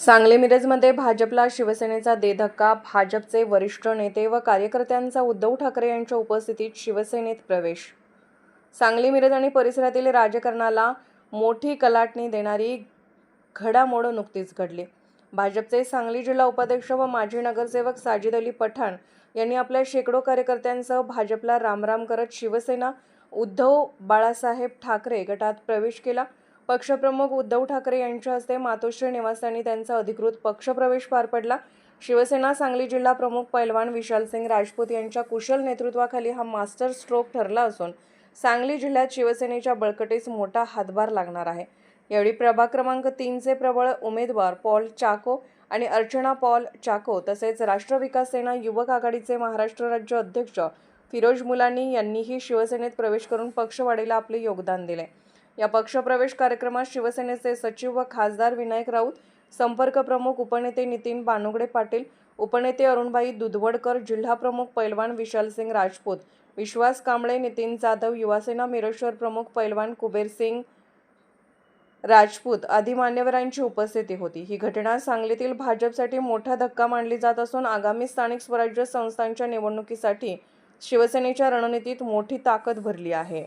सांगली मिरजमध्ये भाजपला शिवसेनेचा धक्का. भाजपचे वरिष्ठ नेते व कार्यकर्त्यांचा उद्धव ठाकरे यांच्या उपस्थितीत शिवसेनेत प्रवेश. सांगली मिरज आणि परिसरातील राजकारणाला मोठी कलाटणी देणारी घडामोड नुकतीच घडली. भाजपचे सांगली जिल्हा उपाध्यक्ष व माजी नगरसेवक साजिद अली पठाण यांनी आपल्या शेकडो कार्यकर्त्यांसह भाजपला रामराम करत शिवसेना उद्धव बाळासाहेब ठाकरे गटात प्रवेश केला. पक्षप्रमुख उद्धव ठाकरे यांच्या हस्ते मातोश्री निवासस्थानी त्यांचा अधिकृत पक्षप्रवेश पार पडला. शिवसेना सांगली जिल्हा प्रमुख पैलवान विशालसिंग राजपूत यांच्या कुशल नेतृत्वाखाली हा मास्टर स्ट्रोक ठरला असून सांगली जिल्ह्यात शिवसेनेच्या बळकटीस मोठा हातभार लागणार आहे. यावेळी प्रभाग क्रमांक 3चे प्रबळ उमेदवार पॉल चाको आणि अर्चना पॉल चाको तसेच राष्ट्र विकास सेना युवक आघाडीचे महाराष्ट्र राज्य अध्यक्ष फिरोज मुलानी यांनीही शिवसेनेत प्रवेश करून पक्षवाढीला आपले योगदान दिले. या पक्षप्रवेश कार्यक्रमात शिवसेनेचे सचिव व खासदार विनायक राऊत, संपर्क प्रमुख उपनेते नितीन बानुगडे पाटील, उपनेते अरुणभाई दुधवडकर, जिल्हा प्रमुख पैलवान विशालसिंग राजपूत, विश्वास कांबळे, नितीन जाधव, युवासेना मिरज शहर प्रमुख पैलवान कुबेरसिंग राजपूत आदी मान्यवरांची उपस्थिती होती. ही घटना सांगलीतील भाजपसाठी मोठा धक्का मानली जात असून आगामी स्थानिक स्वराज्य संस्थांच्या निवडणुकीसाठी शिवसेनेच्या रणनीतीत मोठी ताकद भरली आहे.